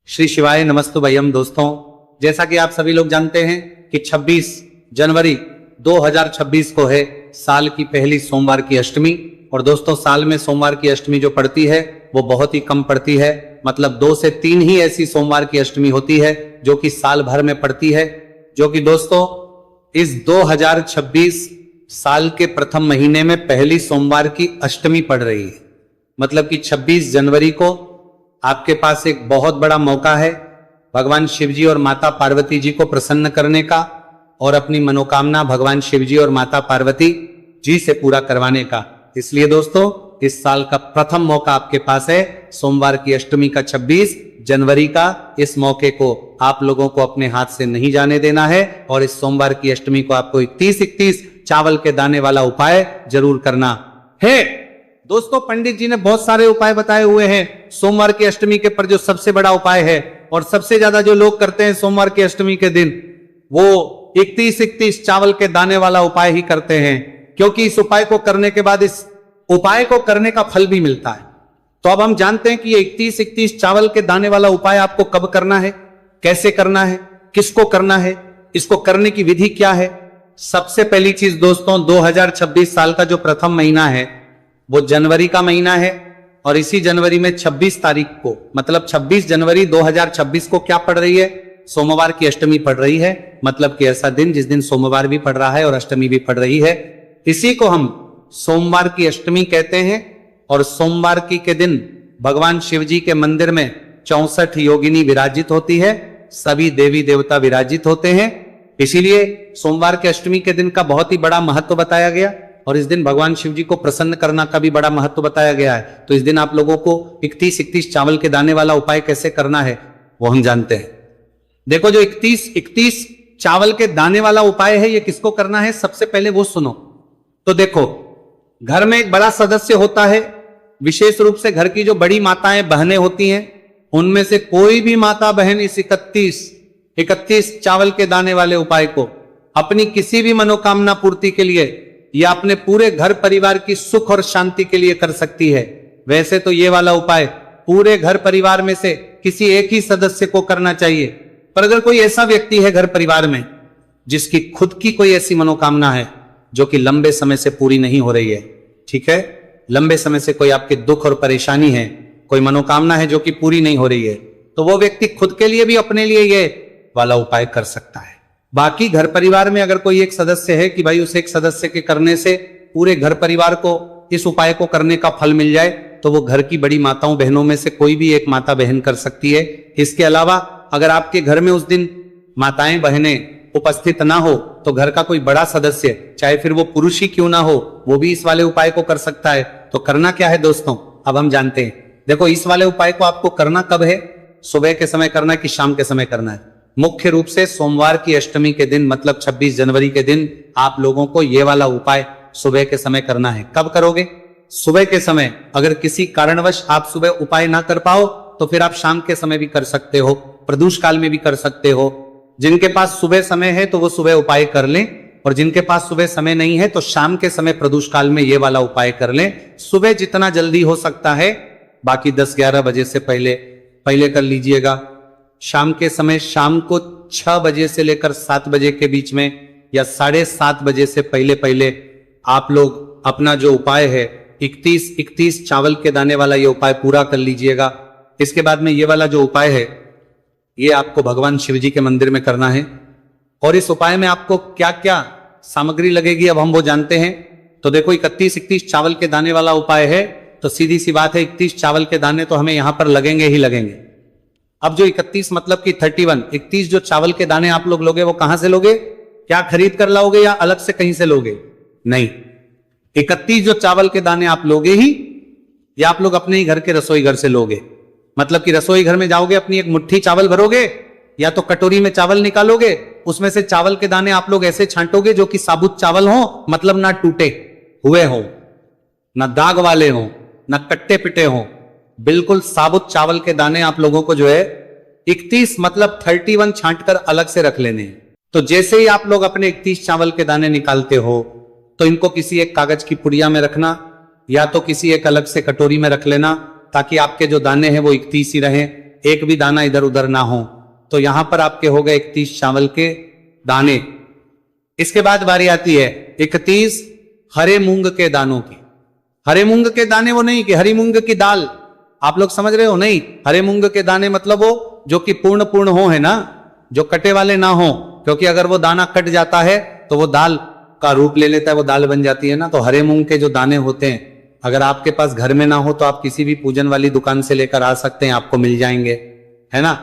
श्री शिवाय नमस्तुभयम। दोस्तों, जैसा कि आप सभी लोग जानते हैं कि 26 जनवरी 2026 को है साल की पहली सोमवार की अष्टमी। और दोस्तों, साल में सोमवार की अष्टमी जो पड़ती है वो बहुत ही कम पड़ती है। मतलब 2 से 3 ही ऐसी सोमवार की अष्टमी होती है जो कि साल भर में पड़ती है, जो कि दोस्तों इस 2026 साल के प्रथम महीने में पहली सोमवार की अष्टमी पड़ रही है। मतलब कि 26 जनवरी को आपके पास एक बहुत बड़ा मौका है भगवान शिवजी और माता पार्वती जी को प्रसन्न करने का और अपनी मनोकामना भगवान शिवजी और माता पार्वती जी से पूरा करवाने का। इसलिए दोस्तों, इस साल का प्रथम मौका आपके पास है सोमवार की अष्टमी का, 26 जनवरी का। इस मौके को आप लोगों को अपने हाथ से नहीं जाने देना है और इस सोमवार की अष्टमी को आपको 31 चावल के दाने वाला उपाय जरूर करना है। दोस्तों, पंडित जी ने बहुत सारे उपाय बताए हुए हैं सोमवार की अष्टमी के, पर जो सबसे बड़ा उपाय है और सबसे ज्यादा जो लोग करते हैं सोमवार की अष्टमी के दिन, वो 31 चावल के दाने वाला उपाय ही करते हैं, क्योंकि इस उपाय को करने के बाद इस उपाय को करने का फल भी मिलता है। तो अब हम जानते हैं कि ये 31 चावल के दाने वाला उपाय आपको कब करना है, कैसे करना है, किसको करना है, इसको करने की विधि क्या है। सबसे पहली चीज दोस्तों, 2026 साल का जो प्रथम महीना है वो जनवरी का महीना है। और इसी जनवरी में 26 तारीख को, मतलब 26 जनवरी 2026 को क्या पड़ रही है? सोमवार की अष्टमी पड़ रही है। मतलब कि ऐसा दिन जिस दिन सोमवार भी पड़ रहा है और अष्टमी भी पड़ रही है, इसी को हम सोमवार की अष्टमी कहते हैं। और सोमवार की के दिन भगवान शिव जी के मंदिर में 64 योगिनी विराजित होती है, सभी देवी देवता विराजित होते हैं। इसीलिए सोमवार के अष्टमी के दिन का बहुत ही बड़ा महत्व बताया गया और इस दिन भगवान शिव जी को प्रसन्न करना का भी बड़ा महत्व बताया गया है। तो इस दिन आप लोगों को 31 चावल के दाने वाला उपाय कैसे करना है वो हम जानते हैं। देखो, जो 31 चावल के दाने वाला उपाय है ये किसको करना है, सबसे पहले वो सुनो। तो देखो, घर में एक बड़ा सदस्य होता है, विशेष रूप से घर की जो बड़ी माताएं बहनें होती हैं, उनमें से कोई भी माता बहन इस 31 चावल के दाने वाले उपाय को अपनी किसी भी मनोकामना पूर्ति के लिए या अपने पूरे घर परिवार की सुख और शांति के लिए कर सकती है। वैसे तो ये वाला उपाय पूरे घर परिवार में से किसी एक ही सदस्य को करना चाहिए, पर अगर कोई ऐसा व्यक्ति है घर परिवार में जिसकी खुद की कोई ऐसी मनोकामना है जो कि लंबे समय से पूरी नहीं हो रही है, ठीक है, लंबे समय से कोई आपके दुख और परेशानी है, कोई मनोकामना है जो कि पूरी नहीं हो रही है, तो वो व्यक्ति खुद के लिए भी अपने लिए ये वाला उपाय कर सकता है। बाकी घर परिवार में अगर कोई एक सदस्य है कि भाई उस एक सदस्य के करने से पूरे घर परिवार को इस उपाय को करने का फल मिल जाए, तो वो घर की बड़ी माताओं बहनों में से कोई भी एक माता बहन कर सकती है। इसके अलावा अगर आपके घर में उस दिन माताएं बहनें उपस्थित ना हो तो घर का कोई बड़ा सदस्य, चाहे फिर वो पुरुष ही क्यों ना हो, वो भी इस वाले उपाय को कर सकता है। तो करना क्या है दोस्तों, अब हम जानते हैं। देखो, इस वाले उपाय को आपको करना कब है, सुबह के समय करना है कि शाम के समय करना है? मुख्य रूप से सोमवार की अष्टमी के दिन, मतलब 26 जनवरी के दिन आप लोगों को ये वाला उपाय सुबह के समय करना है। कब करोगे? सुबह के समय। अगर किसी कारणवश आप सुबह उपाय ना कर पाओ तो फिर आप शाम के समय भी कर सकते हो, प्रदोष काल में भी कर सकते हो। जिनके पास सुबह समय है तो वो सुबह उपाय कर लें, और जिनके पास सुबह समय नहीं है तो शाम के समय प्रदोष काल में ये वाला उपाय कर लें। सुबह जितना जल्दी हो सकता है, बाकी 10-11 बजे से पहले कर लीजिएगा। शाम के समय, शाम को 6 बजे से लेकर 7 बजे के बीच में या 7:30 बजे से पहले आप लोग अपना जो उपाय है 31 चावल के दाने वाला ये उपाय पूरा कर लीजिएगा। इसके बाद में ये वाला जो उपाय है ये आपको भगवान शिव जी के मंदिर में करना है। और इस उपाय में आपको क्या क्या सामग्री लगेगी अब हम वो जानते हैं। तो देखो, 31 चावल के दाने वाला उपाय है, तो सीधी सी बात है 31 चावल के दाने तो हमें यहां पर लगेंगे ही लगेंगे। अब जो 31 मतलब कि 31 जो चावल के दाने आप लोग लोगे वो कहां से लोगे? क्या खरीद कर लाओगे या अलग से कहीं से लोगे? नहीं, 31 जो चावल के दाने आप लोगे ही, या आप लोग अपने ही घर के रसोई घर से लोगे। मतलब कि रसोई घर में जाओगे, अपनी एक मुट्ठी चावल भरोगे या तो कटोरी में चावल निकालोगे, उसमें से चावल के दाने आप लोग ऐसे छांटोगे जो कि साबुत चावल हो, मतलब ना टूटे हुए हो, ना दाग वाले हो, ना कट्टे पिटे हो, बिल्कुल साबुत चावल के दाने आप लोगों को जो है 31 मतलब 31 छांट कर अलग से रख लेने। तो जैसे ही आप लोग अपने 31 चावल के दाने निकालते हो तो इनको किसी एक कागज की पुड़िया में रखना या तो किसी एक अलग से कटोरी में रख लेना, ताकि आपके जो दाने हैं वो 31 ही रहें। एक भी दाना इधर उधर ना हो। तो यहां पर आपके हो गए 31 चावल के दाने। इसके बाद बारी आती है 31 हरे मूंग के दानों की। हरे मूंग के दाने वो नहीं कि हरी मूंग की दाल, आप लोग समझ रहे हो, नहीं। हरे मूंग के दाने मतलब वो जो कि पूर्ण पूर्ण हो, है ना, जो कटे वाले ना हो, क्योंकि अगर वो दाना कट जाता है तो वो दाल का रूप ले लेता है, वो दाल बन जाती है ना। तो हरे मूंग के जो दाने होते हैं, अगर आपके पास घर में ना हो तो आप किसी भी पूजन वाली दुकान से लेकर आ सकते हैं, आपको मिल जाएंगे, है ना।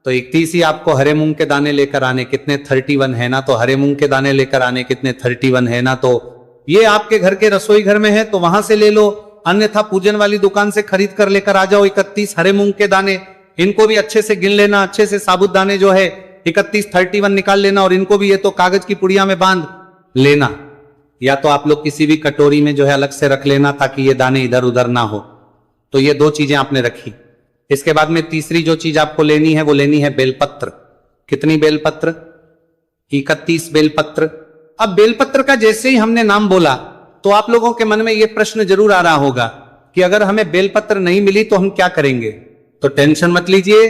तो 31 ही आपको हरे मूंग के दाने लेकर आने, कितने 31 है ना। तो हरे मूंग के दाने लेकर आने कितने 31 है ना। तो ये आपके घर के रसोई घर में है तो वहां से ले लो, अन्यथा पूजन वाली दुकान से खरीद कर लेकर आ जाओ 31 हरे मूंग के दाने। इनको भी अच्छे से गिन लेना, अच्छे से साबुत दाने जो है 31 31 निकाल लेना, और इनको भी ये तो कागज की पुड़िया में बांध लेना, या तो आप लोग किसी भी कटोरी में जो है अलग से रख लेना ताकि ये दाने इधर उधर ना हो। तो ये दो चीजें आपने रखी। इसके बाद में तीसरी जो चीज आपको लेनी है वो लेनी है बेलपत्र। कितनी बेलपत्र? 31 बेलपत्र। अब बेलपत्र का जैसे ही हमने नाम बोला तो आप लोगों के मन में यह प्रश्न जरूर आ रहा होगा कि अगर हमें बेलपत्र नहीं मिली तो हम क्या करेंगे। तो टेंशन मत लीजिए,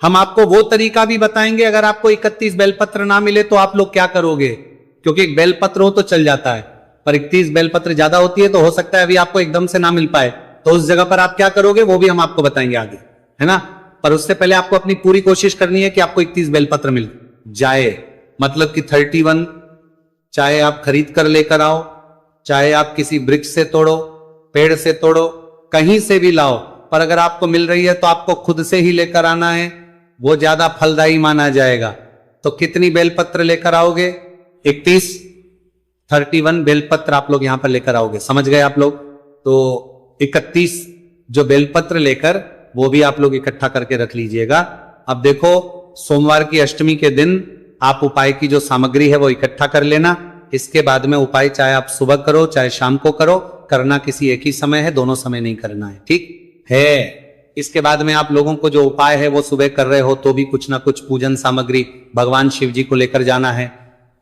हम आपको वो तरीका भी बताएंगे। अगर आपको 31 बेलपत्र ना मिले तो आप लोग क्या करोगे, क्योंकि एक बेलपत्र हो तो चल जाता है, पर 31 बेलपत्र ज्यादा होती है तो हो सकता है अभी आपको एकदम से ना मिल पाए, तो उस जगह पर आप क्या करोगे वो भी हम आपको बताएंगे आगे, है ना। पर उससे पहले आपको अपनी पूरी कोशिश करनी है कि आपको 31 बेलपत्र मिल जाए, मतलब कि 31, चाहे आप खरीद कर लेकर आओ, चाहे आप किसी वृक्ष से तोड़ो, पेड़ से तोड़ो, कहीं से भी लाओ, पर अगर आपको मिल रही है तो आपको खुद से ही लेकर आना है, वो ज्यादा फलदायी माना जाएगा। तो कितनी बेलपत्र लेकर आओगे? 31 बेलपत्र आप लोग यहां पर लेकर आओगे, समझ गए आप लोग। तो 31 जो बेलपत्र लेकर वो भी आप लोग इकट्ठा करके रख लीजिएगा। अब देखो, सोमवार की अष्टमी के दिन आप उपाय की जो सामग्री है वो इकट्ठा कर लेना। इसके बाद में उपाय चाहे आप सुबह करो चाहे शाम को करो, करना किसी एक ही समय है, दोनों समय नहीं करना है, ठीक है। इसके बाद में आप लोगों को जो उपाय है वो सुबह कर रहे हो तो भी कुछ ना कुछ पूजन सामग्री भगवान शिव जी को लेकर जाना है।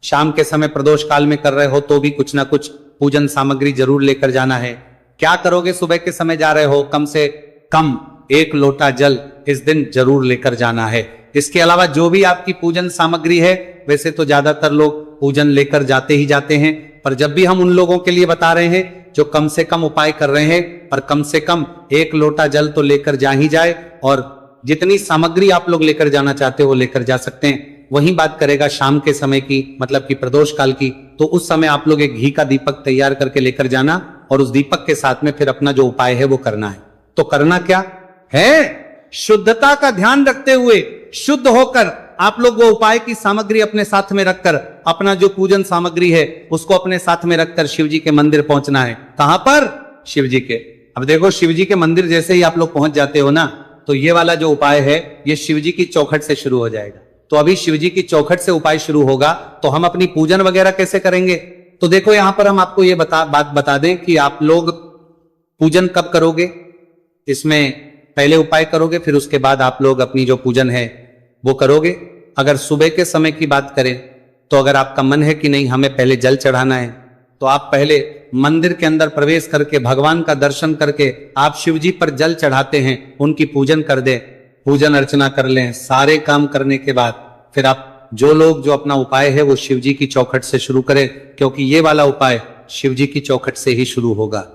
शाम के समय प्रदोष काल में कर रहे हो तो भी कुछ ना कुछ पूजन सामग्री जरूर लेकर जाना है। क्या करोगे? सुबह के समय जा रहे हो, कम से कम 1 लोटा जल इस दिन जरूर लेकर जाना है। इसके अलावा जो भी आपकी पूजन सामग्री है, वैसे तो ज्यादातर लोग पूजन लेकर जाते ही जाते हैं, पर जब भी हम उन लोगों के लिए बता रहे हैं जो कम से कम उपाय कर रहे हैं, पर कम से कम 1 लोटा जल तो लेकर जा ही जाए, और जितनी सामग्री आप लोग लेकर जाना चाहते हो वो लेकर जा सकते हैं। वही बात करेगा शाम के समय की, मतलब कि प्रदोष काल की, तो उस समय आप लोग एक घी का दीपक तैयार करके लेकर जाना, और उस दीपक के साथ में फिर अपना जो उपाय है वो करना है। तो करना क्या है? शुद्धता का ध्यान रखते हुए शुद्ध होकर आप लोग वो उपाय की सामग्री अपने साथ में रखकर, अपना जो पूजन सामग्री है उसको अपने साथ में रखकर शिव जी के मंदिर पहुंचना है। कहां पर? शिव जी के। अब देखो, शिव जी के मंदिर जैसे ही आप लोग पहुंच जाते हो ना, तो ये वाला जो उपाय है ये शिव जी की चौखट से शुरू हो जाएगा। तो अभी शिव जी की चौखट से उपाय शुरू होगा, तो हम अपनी पूजन वगैरह कैसे करेंगे? तो देखो, यहां पर हम आपको ये बात बता दें कि आप लोग पूजन कब करोगे। इसमें पहले उपाय करोगे, फिर उसके बाद आप लोग अपनी जो पूजन है वो करोगे। अगर सुबह के समय की बात करें तो अगर आपका मन है कि नहीं हमें पहले जल चढ़ाना है, तो आप पहले मंदिर के अंदर प्रवेश करके भगवान का दर्शन करके आप शिव जी पर जल चढ़ाते हैं, उनकी पूजन कर दे, पूजन अर्चना कर लें। सारे काम करने के बाद फिर आप जो लोग जो अपना उपाय है वो शिव जी की चौखट से शुरू करें, क्योंकि ये वाला उपाय शिव जी की चौखट से ही शुरू होगा।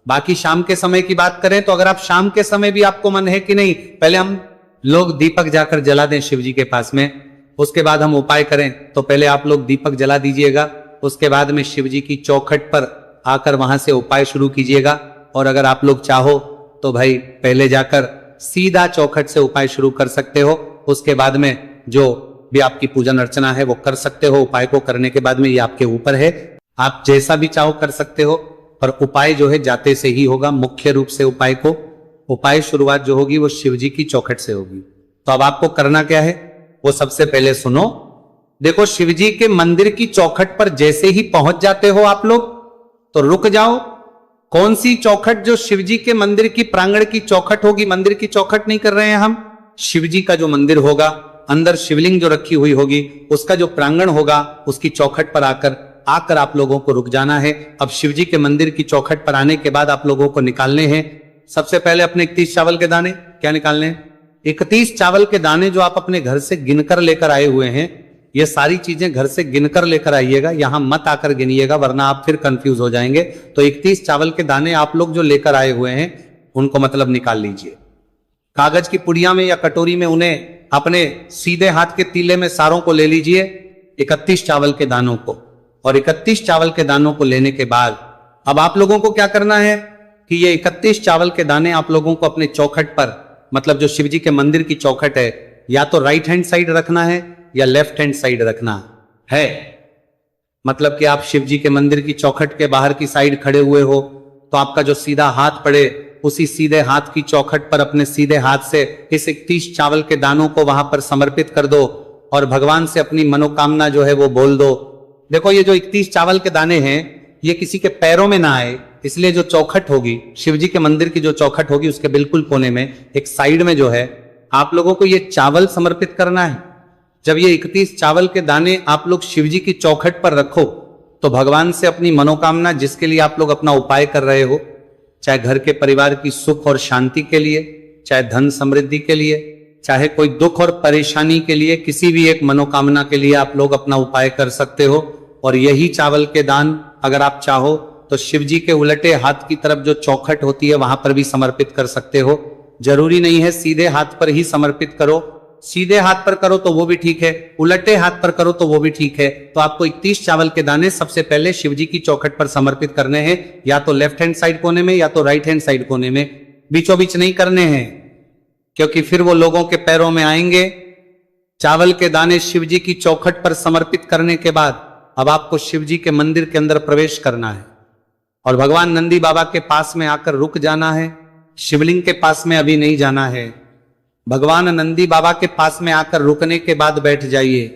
बाकी शाम के समय की बात करें तो अगर आप शाम के समय भी आपको मन है कि नहीं पहले हम लोग दीपक जाकर जला दें शिव जी के पास में, उसके बाद हम उपाय करें, तो पहले आप लोग दीपक जला दीजिएगा, उसके बाद में शिव जी की चौखट पर आकर वहां से उपाय शुरू कीजिएगा। और अगर आप लोग चाहो तो भाई पहले जाकर सीधा चौखट से उपाय शुरू कर सकते हो, उसके बाद में जो भी आपकी पूजन अर्चना है वो कर सकते हो। उपाय को करने के बाद में ये आपके ऊपर है, आप जैसा भी चाहो कर सकते हो, पर उपाय जो है जाते से ही होगा। मुख्य रूप से उपाय शुरुआत जो होगी वो शिव जी की चौखट से होगी। तो अब आपको करना क्या है वो सबसे पहले सुनो। देखो, शिव जी के मंदिर की चौखट पर जैसे ही पहुंच जाते हो आप लोग तो रुक जाओ। कौन सी चौखट? जो शिव जी के मंदिर की प्रांगण की चौखट होगी, मंदिर की चौखट नहीं कर रहे हैं हम, शिव जी का जो मंदिर होगा, अंदर शिवलिंग जो रखी हुई होगी, उसका जो प्रांगण होगा उसकी चौखट पर आकर आप लोगों को रुक जाना है। अब शिव जी के मंदिर की चौखट पर आने के बाद आप लोगों को निकालने हैं सबसे पहले अपने 31 चावल के दाने। क्या निकालने हैं? 31 चावल के दाने जो आप अपने घर से गिनकर लेकर आए हुए हैं, ये सारी चीजें घर से गिनकर लेकर आइएगा, यहां मत आकर गिनिएगा वरना आप फिर कंफ्यूज हो जाएंगे। तो 31 चावल के दाने आप लोग जो लेकर आए हुए हैं उनको मतलब निकाल लीजिए। कागज की पुड़िया में या कटोरी में उन्हें अपने सीधे हाथ के तीले में सारों को ले लीजिए, 31 चावल के दानों को। और 31 चावल के दानों को लेने के बाद अब आप लोगों को क्या करना है कि ये 31 चावल के दाने आप लोगों को अपने चौखट पर, मतलब जो शिवजी के मंदिर की चौखट है, या तो राइट हैंड साइड रखना है या लेफ्ट हैंड साइड रखना है। मतलब कि आप शिवजी के मंदिर की चौखट के बाहर की साइड खड़े हुए हो तो आपका जो सीधा हाथ पड़े उसी सीधे हाथ की चौखट पर अपने सीधे हाथ से इस 31 चावल के दानों को वहां पर समर्पित कर दो और भगवान से अपनी मनोकामना जो है वो बोल दो। देखो ये जो 31 चावल के दाने हैं ये किसी के पैरों में ना आए, इसलिए जो चौखट होगी शिवजी के मंदिर की, जो चौखट होगी उसके बिल्कुल कोने में एक साइड में जो है आप लोगों को ये चावल समर्पित करना है। जब ये 31 चावल के दाने आप लोग शिवजी की चौखट पर रखो तो भगवान से अपनी मनोकामना, जिसके लिए आप लोग अपना उपाय कर रहे हो, चाहे घर के परिवार की सुख और शांति के लिए, चाहे धन समृद्धि के लिए, चाहे कोई दुख और परेशानी के लिए, किसी भी एक मनोकामना के लिए आप लोग अपना उपाय कर सकते हो। और यही चावल के दान अगर आप चाहो तो शिवजी के उलटे हाथ की तरफ जो चौखट होती है वहां पर भी समर्पित कर सकते हो। जरूरी नहीं है सीधे हाथ पर ही समर्पित करो, सीधे हाथ पर करो तो वो भी ठीक है, उलटे हाथ पर करो तो वो भी ठीक है। तो आपको 31 चावल के दाने सबसे पहले शिवजी की चौखट पर समर्पित करने हैं, या तो लेफ्ट हैंड साइड कोने में या तो राइट हैंड साइड कोने में, बीचों बीच नहीं करने हैं क्योंकि फिर वो लोगों के पैरों में आएंगे। चावल के दाने शिवजी की चौखट पर समर्पित करने के बाद अब आपको शिवजी के मंदिर के अंदर प्रवेश करना है और भगवान नंदी बाबा के पास में आकर रुक जाना है। शिवलिंग के पास में अभी नहीं जाना है, भगवान नंदी बाबा के पास में आकर रुकने के बाद बैठ जाइए।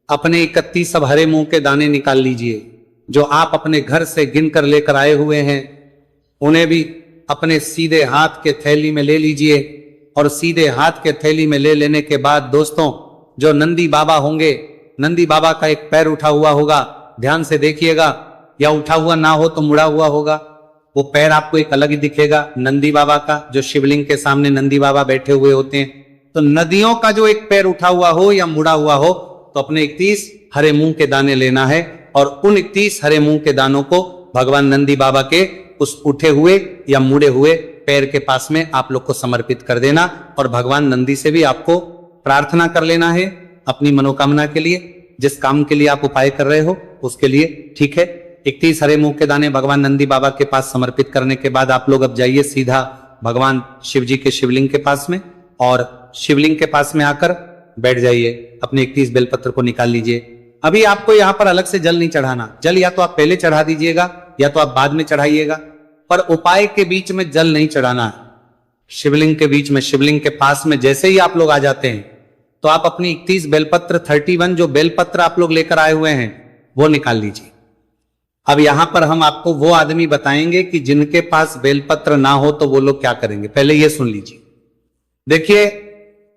अपने 31 सब हरे मूंग के दाने निकाल लीजिए जो आप अपने घर से गिन कर लेकर आए हुए हैं, उन्हें भी अपने सीधे हाथ के थैली में ले लीजिए। और सीधे हाथ के थैली में ले लेने के बाद दोस्तों, जो नंदी बाबा होंगे, नंदी बाबा का एक पैर उठा हुआ होगा, ध्यान से देखिएगा, या उठा हुआ ना हो तो मुड़ा हुआ होगा, वो पैर आपको एक अलग ही दिखेगा नंदी बाबा का, जो शिवलिंग के सामने नंदी बाबा बैठे हुए होते हैं। तो नदियों का जो एक पैर उठा हुआ हो या मुड़ा हुआ हो तो अपने 31 हरे मूंग के दाने लेना है और उन 31 हरे मूंग के दानों को भगवान नंदी बाबा के उस उठे हुए या मुड़े हुए पैर के पास में आप लोग को समर्पित कर देना। और भगवान नंदी से भी आपको प्रार्थना कर लेना है अपनी मनोकामना के लिए, जिस काम के लिए आप उपाय कर रहे हो उसके लिए, ठीक है। 31 हरे मूंग के दाने भगवान नंदी बाबा के पास समर्पित करने के बाद आप लोग अब जाइए सीधा भगवान शिवजी के शिवलिंग के पास में और शिवलिंग के पास में आकर बैठ जाइए। अपने 31 बेलपत्र को निकाल लीजिए। अभी आपको यहां पर अलग से जल नहीं चढ़ाना, जल या तो आप पहले चढ़ा दीजिएगा या तो आप बाद में चढ़ाइएगा, पर उपाय के बीच में जल नहीं चढ़ाना है। शिवलिंग के बीच में, शिवलिंग के पास में जैसे ही आप लोग आ जाते हैं तो आप अपनी 31 बेलपत्र 31 जो बेलपत्र आप लोग लेकर आए हुए हैं वो निकाल लीजिए। अब यहां पर हम आपको वो आदमी बताएंगे कि जिनके पास बेलपत्र ना हो तो वो लोग क्या करेंगे। पहले ये सुन लीजिए। देखिए,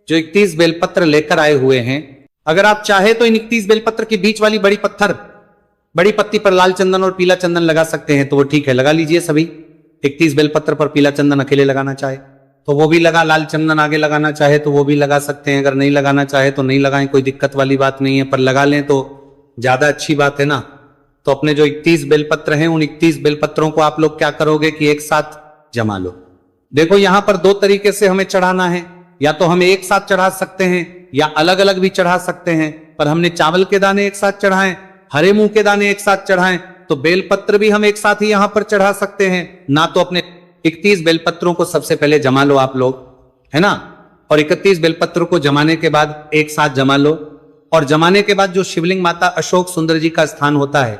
जो 31 बेलपत्र लेकर आए हुए हैं, अगर आप चाहे तो इन 31 बेलपत्र के बीच वाली बड़ी पत्ती पर लाल चंदन और पीला चंदन लगा सकते हैं तो वो ठीक है, लगा लीजिए सभी। 31 बेलपत्र पर पीला चंदन अकेले लगाना चाहे तो वो भी लगा, लाल चंदन आगे लगाना चाहे तो वो भी लगा सकते हैं, अगर नहीं लगाना चाहे तो नहीं लगाएं, कोई दिक्कत वाली बात नहीं है, पर लगा लें तो ज्यादा अच्छी बात है ना। तो अपने जो 31 बेलपत्र हैं उन 31 बेलपत्रों को आप लोग क्या करोगे कि एक साथ जमा लो। देखो यहां पर दो तरीके से हमें चढ़ाना है, या तो हम एक साथ चढ़ा सकते हैं या अलग अलग भी चढ़ा सकते हैं, पर हमने चावल के दाने एक साथ चढ़ाएं, हरे मूंग के दाने एक साथ चढ़ाएं तो बेलपत्र भी हम एक साथ ही यहां पर चढ़ा सकते हैं ना। तो अपने 31 बेलपत्रों को सबसे पहले जमा लो आप लोग, है ना। और 31 बेलपत्रों को जमाने के बाद एक साथ जमा लो। और जमाने के बाद जो शिवलिंग माता अशोक सुंदर जी का स्थान होता है,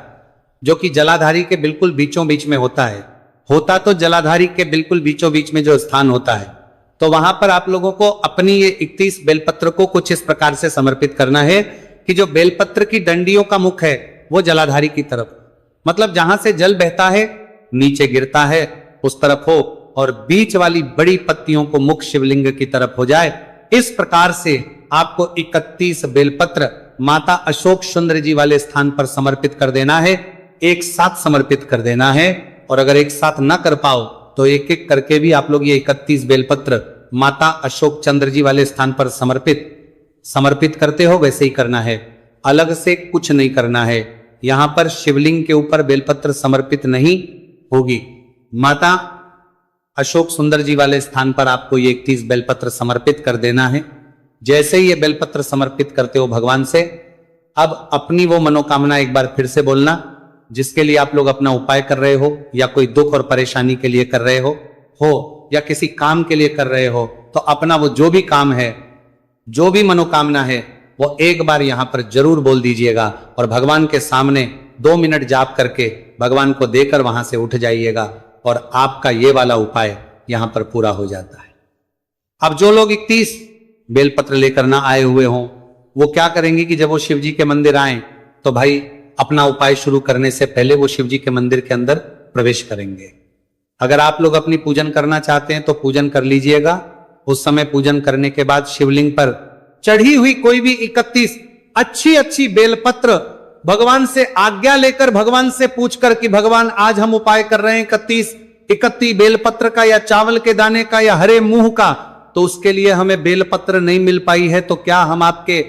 जो कि जलाधारी के बिल्कुल बीचों बीच में होता है, तो जलाधारी के बिल्कुल बीचों बीच में जो स्थान होता है, तो वहां पर आप लोगों को अपनी ये 31 बेलपत्र को कुछ इस प्रकार से समर्पित करना है कि जो बेलपत्र की डंडियों का मुख है वो जलाधारी की तरफ, मतलब जहां से जल बहता है नीचे गिरता है उस तरफ हो, और बीच वाली बड़ी पत्तियों को मुख शिवलिंग की तरफ हो जाए। इस प्रकार से आपको 31 बेलपत्र माता अशोक सुंदर जी वाले स्थान पर समर्पित कर देना है, एक साथ समर्पित कर देना है। और अगर एक साथ ना कर पाओ तो एक एक करके भी आप लोग ये 31 बेलपत्र माता अशोक चंद्र जी वाले स्थान पर समर्पित करते हो वैसे ही करना है, अलग से कुछ नहीं करना है। यहां पर शिवलिंग के ऊपर बेलपत्र समर्पित नहीं होगी। माता अशोक सुंदर जी वाले स्थान पर आपको ये 31 बेलपत्र समर्पित कर देना है। जैसे ही ये बेलपत्र समर्पित करते हो भगवान से, अब अपनी वो मनोकामना एक बार फिर से बोलना जिसके लिए आप लोग अपना उपाय कर रहे हो, या कोई दुख और परेशानी के लिए कर रहे हो या किसी काम के लिए कर रहे हो, तो अपना वो जो भी काम है, जो भी मनोकामना है, वो एक बार यहां पर जरूर बोल दीजिएगा और भगवान के सामने 2 मिनट जाप करके भगवान को देकर वहां से उठ जाइएगा और आपका ये वाला उपाय यहां पर पूरा हो जाता है। अब जो लोग 31 बेलपत्र लेकर ना आए हुए हों, वो क्या करेंगे कि जब वो शिव जी के मंदिर आए तो भाई अपना उपाय शुरू करने से पहले वो शिव जी के मंदिर के अंदर प्रवेश करेंगे। अगर आप लोग अपनी पूजन करना चाहते हैं तो पूजन कर लीजिएगा। उस समय पूजन करने के बाद शिवलिंग पर चढ़ी हुई कोई भी 31 अच्छी बेलपत्र भगवान से आज्ञा लेकर, भगवान से पूछकर कि भगवान आज हम उपाय कर रहे हैं 31 बेलपत्र का, या चावल के दाने का, या हरे मुंह का, तो उसके लिए हमें बेलपत्र नहीं मिल पाई है, तो क्या हम आपके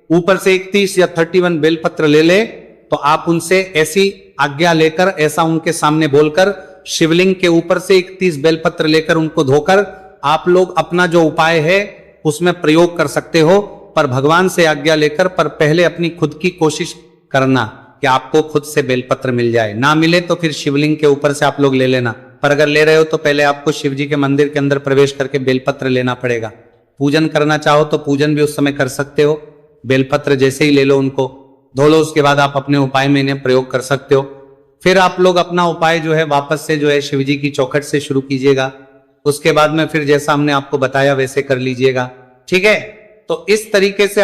ऊपर से 31 या 31 बेलपत्र ले ले? तो आप उनसे ऐसी आज्ञा लेकर, ऐसा उनके सामने बोलकर, शिवलिंग के ऊपर से 31 बेलपत्र लेकर उनको धोकर आप लोग अपना जो उपाय है उसमें प्रयोग कर सकते हो। पर भगवान से आज्ञा लेकर, पर पहले अपनी खुद की कोशिश करना कि आपको खुद से बेलपत्र मिल जाए। ना मिले तो फिर शिवलिंग के ऊपर से आप लोग ले लेना, पर अगर ले रहे हो तो पहले आपको शिव जी के मंदिर के अंदर प्रवेश करके बेलपत्र लेना पड़ेगा। पूजन करना चाहो तो पूजन भी उस समय कर सकते हो, बेलपत्र जैसे ही ले लो, उनको धो लो, उसके बाद आप अपने उपाय में इन्हें प्रयोग कर सकते हो। फिर आप लोग अपना उपाय जो है वापस से जो है शिव जी की चौखट से शुरू कीजिएगा। उसके बाद में फिर जैसा हमने आपको बताया वैसे कर लीजिएगा, ठीक है। तो इस तरीके से